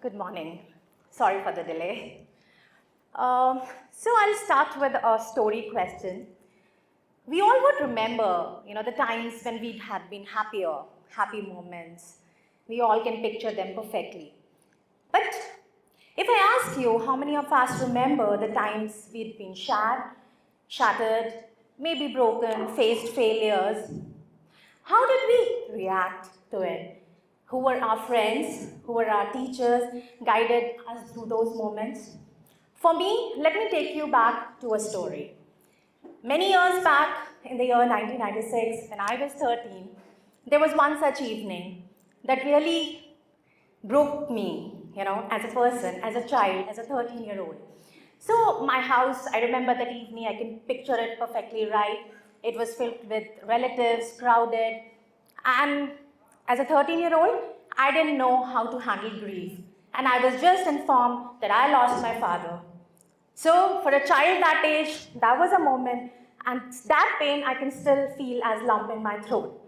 Good morning. Sorry for the delay. So I'll start with a story question. We all would remember, the times when we had been happier, happy moments. We all can picture them perfectly. But if I ask you how many of us remember the times we'd been shattered, maybe broken, faced failures, how did we react to it? Who were our friends? Who were our teachers? Guided us through those moments? For me, let me take you back to a story. Many years back, in the year 1996, when I was 13, there was one such evening that really broke me, as a person, as a child, as a 13-year-old. So my house, I remember that evening, I can picture it perfectly right. It was filled with relatives, crowded, and as a 13-year-old, I didn't know how to handle grief. And I was just informed that I lost my father. So for a child that age, that was a moment, and that pain I can still feel as lump in my throat.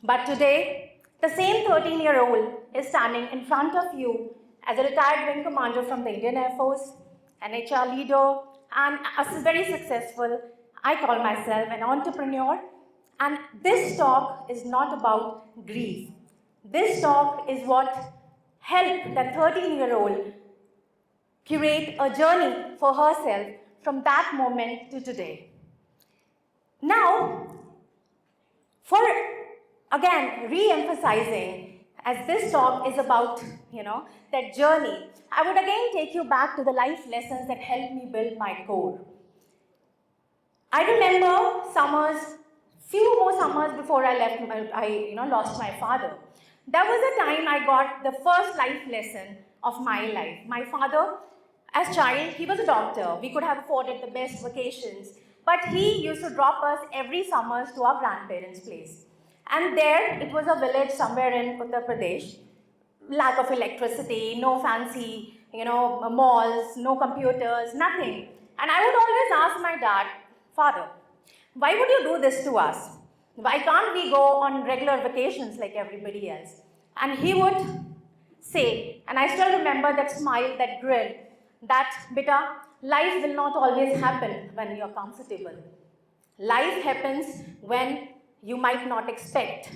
But today, the same 13-year-old is standing in front of you as a retired wing commander from the Indian Air Force, an HR leader, and a very successful, I call myself an entrepreneur. And this talk is not about grief. This talk is what helped that 13-year-old curate a journey for herself from that moment to today. Now, for again re-emphasizing, as this talk is about that journey, I would again take you back to the life lessons that helped me build my core. I remember summers, few more summers before I lost my father. That was the time I got the first life lesson of my life. My father, as child, he was a doctor. We could have afforded the best vacations, but he used to drop us every summers to our grandparents' place. And there, it was a village somewhere in Uttar Pradesh. Lack of electricity, no fancy, malls, no computers, nothing. And I would always ask my dad, Father, why would you do this to us? Why can't we go on regular vacations like everybody else? And he would say, and I still remember that smile, that grin, that, beta, life will not always happen when you're comfortable. Life happens when you might not expect,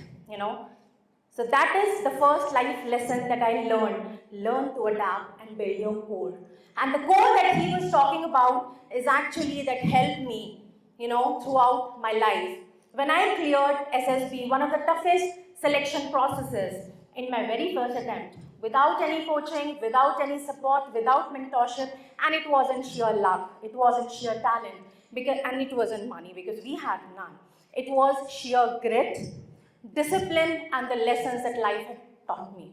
So that is the first life lesson that I learned. Learn to adapt and build your core. And the core that he was talking about is actually that helped me, throughout my life. When I cleared SSB, one of the toughest selection processes in my very first attempt, without any coaching, without any support, without mentorship, and it wasn't sheer luck, it wasn't sheer talent, and it wasn't money because we had none. It was sheer grit, discipline, and the lessons that life had taught me.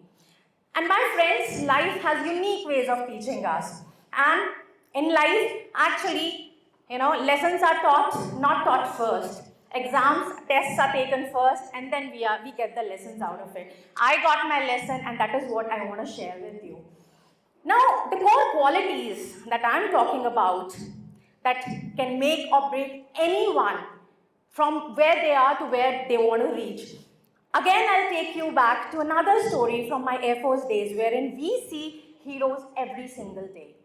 And my friends, life has unique ways of teaching us. And in life, actually, lessons are taught, not taught first. Exams, tests are taken first, and then we get the lessons out of it. I got my lesson, and that is what I want to share with you. Now, the core qualities that I'm talking about that can make or break anyone from where they are to where they want to reach. Again, I'll take you back to another story from my Air Force days wherein we see heroes every single day.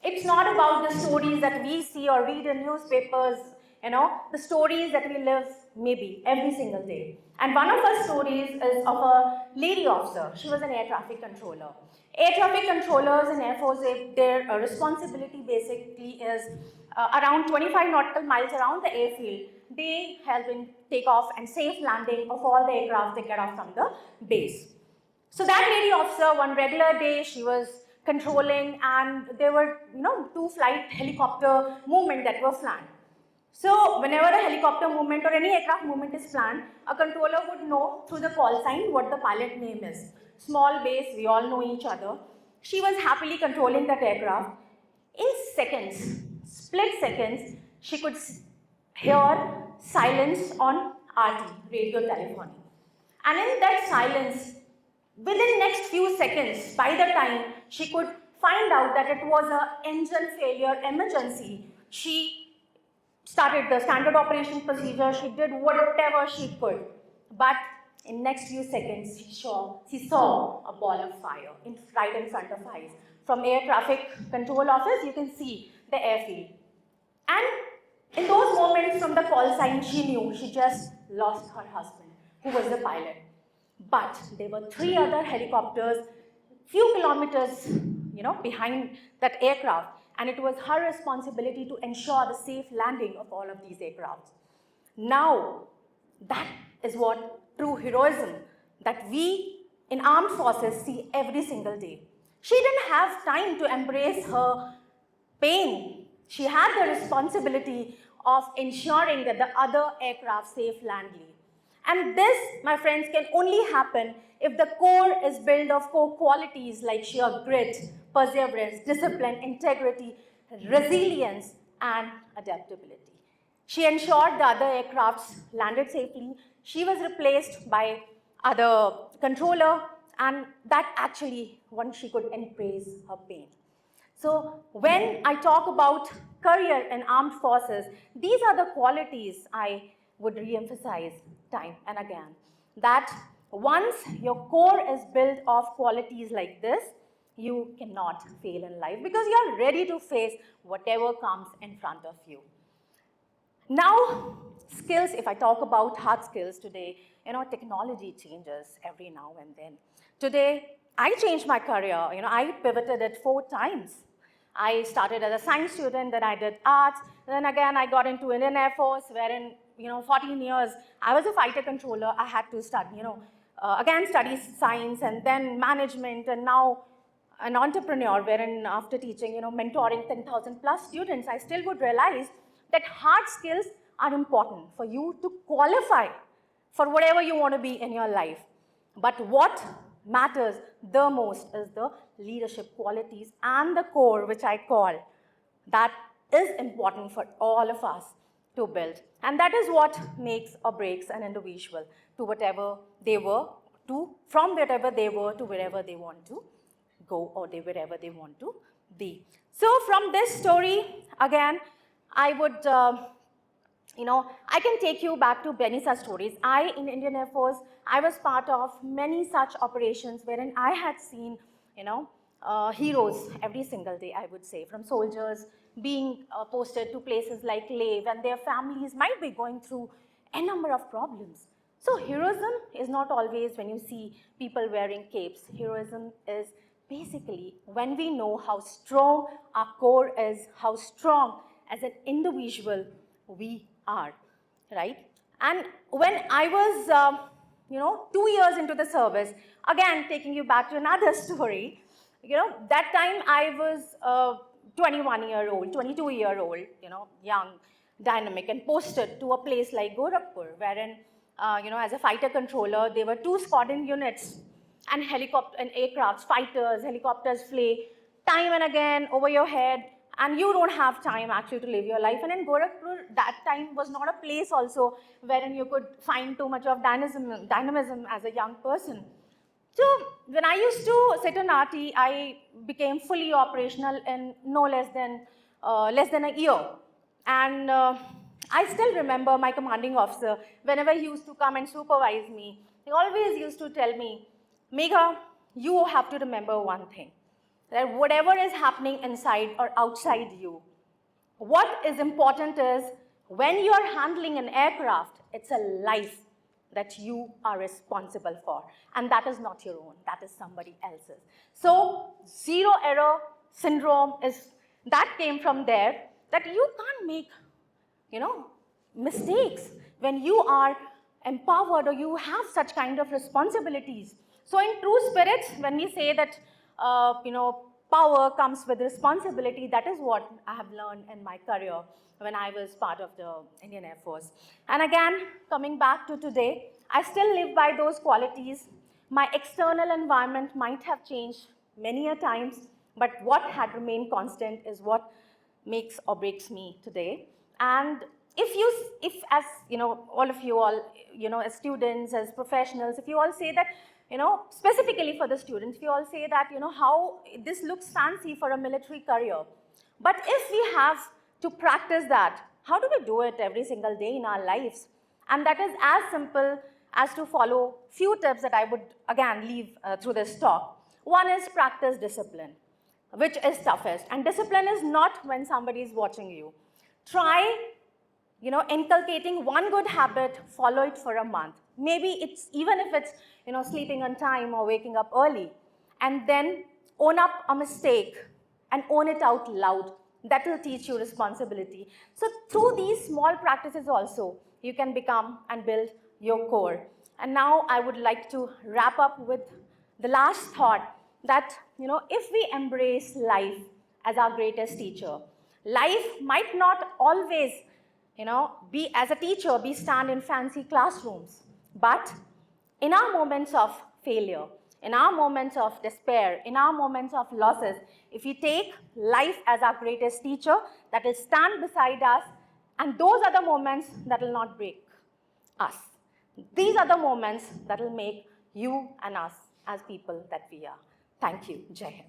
It's not about the stories that we see or read in newspapers, the stories that we live maybe every single day. And one of our stories is of a lady officer. She was an air traffic controller. Air traffic controllers in Air Force, their responsibility basically is around 25 nautical miles around the airfield. They help in takeoff and safe landing of all the aircraft that get off from the base. So that lady officer, one regular day, she was controlling, and there were, two flight helicopter movement that were planned. So whenever a helicopter movement or any aircraft movement is planned, a controller would know through the call sign what the pilot name is. Small base, we all know each other. She was happily controlling that aircraft. In seconds, split seconds, she could hear silence on RT, radio telephony. And in that silence, within next few seconds, by the time she could find out that it was an engine failure emergency, she started the standard operation procedure, she did whatever she could. But In next few seconds, she saw a ball of fire right in front of her eyes. From air traffic control office, you can see the airfield. And in those moments from the call sign, she knew she just lost her husband, who was the pilot. But there were 3 other helicopters, few kilometers, behind that aircraft, and it was her responsibility to ensure the safe landing of all of these aircrafts. Now, that is what true heroism that we in armed forces see every single day. She didn't have time to embrace her pain. She had the responsibility of ensuring that the other aircraft safe landly. And this, my friends, can only happen if the core is built of core qualities like sheer grit, perseverance, discipline, integrity, resilience, and adaptability. She ensured the other aircrafts landed safely. She was replaced by other controller, and that actually when she could embrace her pain. So when I talk about career in armed forces, these are the qualities I would re-emphasize time and again. That once your core is built of qualities like this, you cannot fail in life because you are ready to face whatever comes in front of you. Now, skills, if I talk about hard skills today, technology changes every now and then. Today, I changed my career. I pivoted it 4 times. I started as a science student, then I did arts, then again I got into Indian Air Force, wherein, 14 years, I was a fighter controller. I had to study, again study science and then management, and now an entrepreneur, wherein after teaching, mentoring 10,000 plus students, I still would realize that hard skills are important for you to qualify for whatever you want to be in your life. But what matters the most is the leadership qualities and the core, which I call, that is important for all of us to build. And that is what makes or breaks an individual to whatever they were, from whatever they were to wherever they want to go or wherever they want to be. So from this story, again, I would, I can take you back to many such stories. In Indian Air Force, I was part of many such operations wherein I had seen, heroes every single day, I would say, from soldiers being posted to places like Leh, and their families might be going through a number of problems. So heroism is not always when you see people wearing capes. Heroism is basically when we know how strong our core is, how strong as an individual we are, right? And when I was, 2 years into the service, again, taking you back to another story, that time I was 21-year-old, 22-year-old, young, dynamic, and posted to a place like Gorakhpur, wherein, as a fighter controller, there were 2 squadron units and aircrafts, fighters, helicopters fly time and again over your head, and you don't have time actually to live your life. And in Gorakhpur, that time was not a place also wherein you could find too much of dynamism as a young person. So when I used to sit in RT, I became fully operational in no less than a year. And I still remember my commanding officer, whenever he used to come and supervise me, he always used to tell me, Megha, you have to remember one thing, that whatever is happening inside or outside you, what is important is when you are handling an aircraft, it's a life that you are responsible for. And that is not your own, that is somebody else's. So zero error syndrome that came from there, that you can't make, mistakes when you are empowered or you have such kind of responsibilities. So in true spirit, when we say that, power comes with responsibility, that is what I have learned in my career when I was part of the Indian Air Force. And again, coming back to today, I still live by those qualities. My external environment might have changed many a times, but what had remained constant is what makes or breaks me today. And if as, all of you all, as students, as professionals, if you all say that, specifically for the students, we all say that, how this looks fancy for a military career. But if we have to practice that, how do we do it every single day in our lives? And that is as simple as to follow few tips that I would again leave through this talk. One is practice discipline, which is toughest. And discipline is not when somebody is watching you. Try, inculcating one good habit, follow it for a month. Maybe it's, even if it's, sleeping on time or waking up early, and then own up a mistake and own it out loud. That will teach you responsibility. So through these small practices also, you can become and build your core. And now I would like to wrap up with the last thought that, if we embrace life as our greatest teacher, life might not always, be as a teacher, be stand in fancy classrooms, but in our moments of failure, in our moments of despair, in our moments of losses, if we take life as our greatest teacher, that will stand beside us, and those are the moments that will not break us. These are the moments that will make you and us as people that we are. Thank you. Jai Hind.